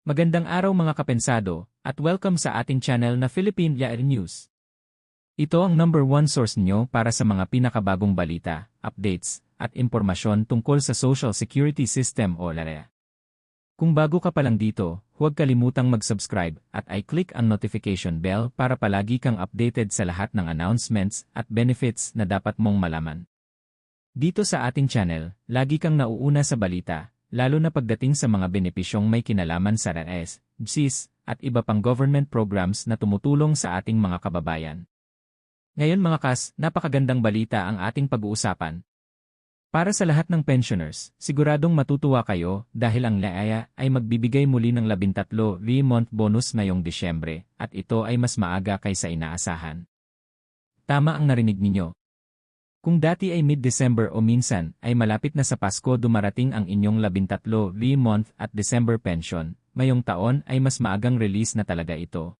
Magandang araw mga kapensado, at welcome sa ating channel na Philippine Yair News. Ito ang number one source nyo para sa mga pinakabagong balita, updates, at impormasyon tungkol sa Social Security System o LAREA. Kung bago ka pa lang dito, huwag kalimutang mag-subscribe at i-click ang notification bell para palagi kang updated sa lahat ng announcements at benefits na dapat mong malaman. Dito sa ating channel, lagi kang nauuna sa balita, lalo na pagdating sa mga benepisyong may kinalaman sa RAES, GSIS, at iba pang government programs na tumutulong sa ating mga kababayan. Ngayon mga kas, napakagandang balita ang ating pag-uusapan. Para sa lahat ng pensioners, siguradong matutuwa kayo dahil ang LAEA ay magbibigay muli ng 13 3-month bonus ngayong Disyembre at ito ay mas maaga kaysa inaasahan. Tama ang narinig ninyo. Kung dati ay mid-December o minsan ay malapit na sa Pasko dumarating ang inyong 13 3-month at December pension, ngayong taon ay mas maagang release na talaga ito.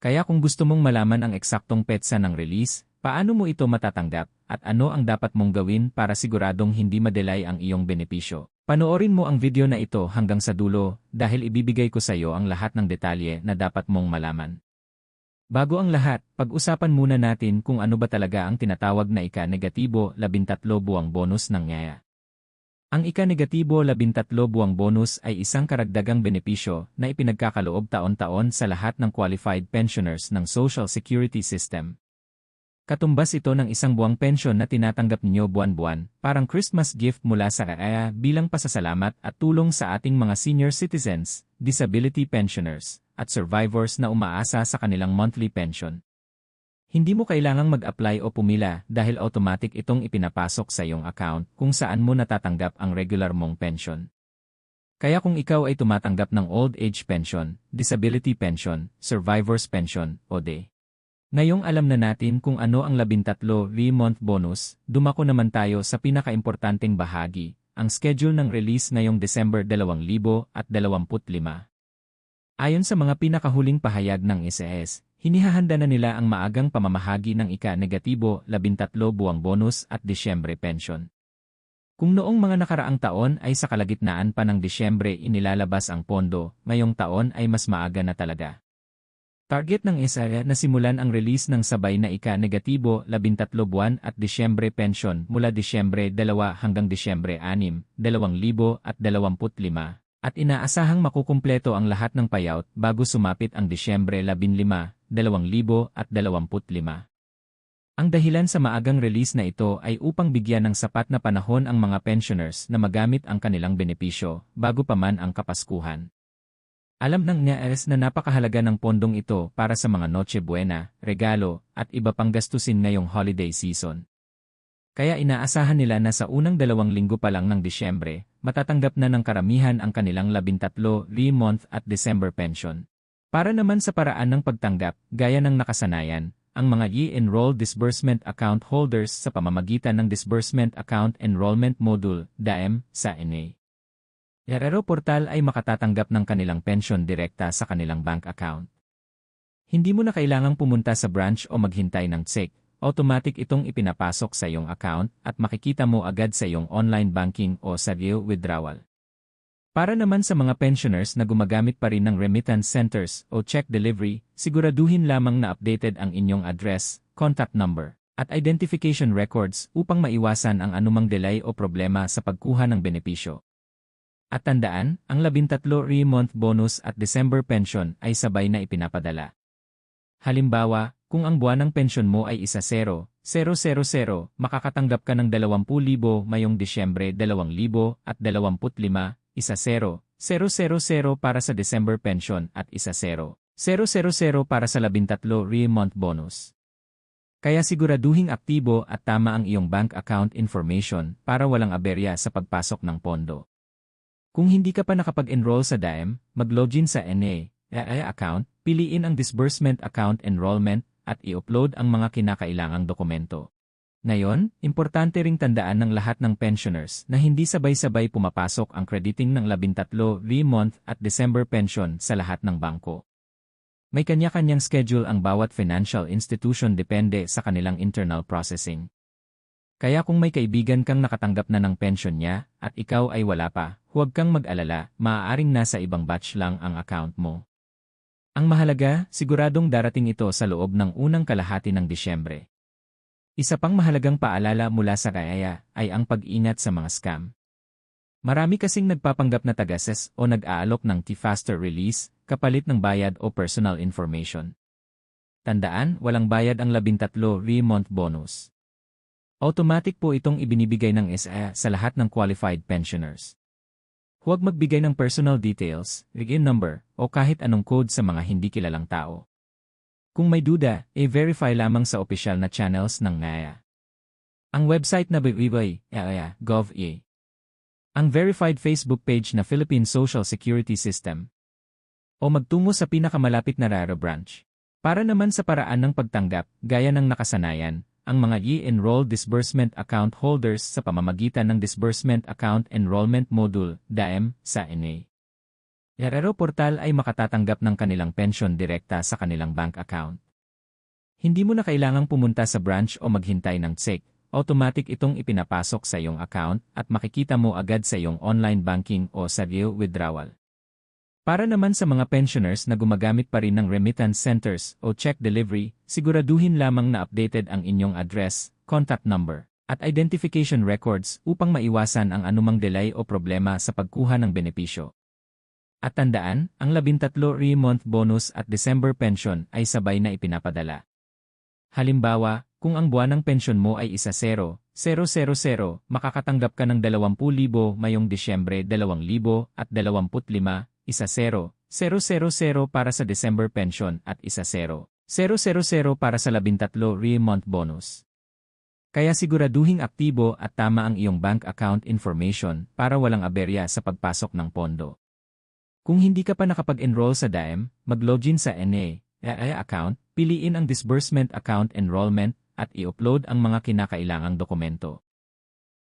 Kaya kung gusto mong malaman ang eksaktong petsa ng release, paano mo ito matatanggap, at ano ang dapat mong gawin para siguradong hindi madelay ang iyong benepisyo, panoorin mo ang video na ito hanggang sa dulo dahil ibibigay ko sa iyo ang lahat ng detalye na dapat mong malaman. Bago ang lahat, pag-usapan muna natin kung ano ba talaga ang tinatawag na ika-negatibo 13 buwang bonus ng LAEA. Ang ika-negatibo 13 buwang bonus ay isang karagdagang benepisyo na ipinagkakaloob taon-taon sa lahat ng qualified pensioners ng Social Security System. Katumbas ito ng isang buwang pensyon na tinatanggap ninyo buwan-buwan, parang Christmas gift mula sa LAEA bilang pasasalamat at tulong sa ating mga senior citizens, disability pensioners, at survivors na umaasa sa kanilang monthly pension. Hindi mo kailangang mag-apply o pumila dahil automatic itong ipinapasok sa iyong account kung saan mo natatanggap ang regular mong pension. Kaya kung ikaw ay tumatanggap ng old age pension, disability pension, survivor's pension, o DE. Ngayong alam na natin kung ano ang 13 3-month bonus, dumako naman tayo sa pinakaimportanteng bahagi, ang schedule ng release ngayong December 2025. Ayon sa mga pinakahuling pahayag ng SES, hinihahanda na nila ang maagang pamamahagi ng ika-negatibo 13 buwang bonus at Disyembre pension. Kung noong mga nakaraang taon ay sa kalagitnaan pa ng Disyembre inilalabas ang pondo, ngayong taon ay mas maaga na talaga. Target ng SES na simulan ang release ng sabay na ika-negatibo 13 buwan at Disyembre pension mula Disyembre 2 hanggang Disyembre 6, 2025. At inaasahang makukumpleto ang lahat ng payout bago sumapit ang Disyembre 15, 2025. Ang dahilan sa maagang release na ito ay upang bigyan ng sapat na panahon ang mga pensioners na magamit ang kanilang benepisyo bago pa man ang Kapaskuhan. Alam ng NAES na napakahalaga ng pondong ito para sa mga Noche Buena, regalo, at iba pang gastusin ngayong holiday season. Kaya inaasahan nila na sa unang 2 linggo pa lang ng Disyembre, matatanggap na ng karamihan ang kanilang 13 3-month at December pension. Para naman sa paraan ng pagtanggap, gaya ng nakasanayan, ang mga e-enroll disbursement account holders sa pamamagitan ng Disbursement Account Enrollment Module, DAEM, sa NA. Yarero portal ay makatatanggap ng kanilang pension direkta sa kanilang bank account. Hindi mo na kailangang pumunta sa branch o maghintay ng check. Automatic itong ipinapasok sa iyong account at makikita mo agad sa iyong online banking o sa withdrawal. Para naman sa mga pensioners na gumagamit pa rin ng remittance centers o check delivery, siguraduhin lamang na updated ang inyong address, contact number, at identification records upang maiwasan ang anumang delay o problema sa pagkuha ng benepisyo. At tandaan, ang 13 3-month bonus at December pension ay sabay na ipinapadala. Halimbawa, kung ang buwan ng pensyon mo ay 10,000, makakatanggap ka ng 20,000 ngayong Disyembre 2025, 10,000 para sa December pension at 10,000 para sa 13 3-month bonus. Kaya siguraduhing aktibo at tama ang iyong bank account information para walang aberya sa pagpasok ng pondo. Kung hindi ka pa nakapag-enroll sa DAEM, mag-login sa NA account, piliin ang Disbursement Account Enrollment, at i-upload ang mga kinakailangang dokumento. Ngayon, importante ring tandaan ng lahat ng pensioners na hindi sabay-sabay pumapasok ang crediting ng 13 3-month at December pension sa lahat ng bangko. May kanya-kanyang schedule ang bawat financial institution depende sa kanilang internal processing. Kaya kung may kaibigan kang nakatanggap na ng pensyon niya at ikaw ay wala pa, huwag kang mag-alala, maaaring nasa ibang batch lang ang account mo. Ang mahalaga, siguradong darating ito sa loob ng unang kalahati ng Disyembre. Isa pang mahalagang paalala mula sa Kaya ay ang pag-ingat sa mga scam. Marami kasing nagpapanggap na taga-SES o nag-aalok ng T-Faster release, kapalit ng bayad o personal information. Tandaan, walang bayad ang 13-month bonus. Automatic po itong ibinibigay ng SA sa lahat ng qualified pensioners. Huwag magbigay ng personal details, login number, o kahit anong code sa mga hindi kilalang tao. Kung may duda, i-verify lamang sa opisyal na channels ng NAIA. Ang website na gov.ia. Ang verified Facebook page na Philippine Social Security System. O magtungo sa pinakamalapit na RARO branch. Para naman sa paraan ng pagtanggap, gaya ng nakasanayan, ang mga e-enrolled disbursement account holders sa pamamagitan ng Disbursement Account Enrollment Module, DAEM, sa NA. RARO portal ay makatatanggap ng kanilang pensyon direkta sa kanilang bank account. Hindi mo na kailangang pumunta sa branch o maghintay ng check. Automatic itong ipinapasok sa iyong account at makikita mo agad sa iyong online banking o sa withdrawal. Para naman sa mga pensioners na gumagamit pa rin ng remittance centers o check delivery, siguraduhin lamang na updated ang inyong address, contact number, at identification records upang maiwasan ang anumang delay o problema sa pagkuha ng benepisyo. At tandaan, ang 13-month bonus at December pension ay sabay na ipinapadala. Halimbawa, kung ang buwan ng pensyon mo ay 1,000,000, makakatanggap ka ng 20,000 mayong Disyembre 2025, 1,000 para sa December pension at 1,000 para sa 13-month bonus. Kaya siguraduhing aktibo at tama ang iyong bank account information para walang aberya sa pagpasok ng pondo. Kung hindi ka pa nakapag-enroll sa DAEM, mag-login sa NA account, piliin ang Disbursement Account Enrollment, at i-upload ang mga kinakailangang dokumento.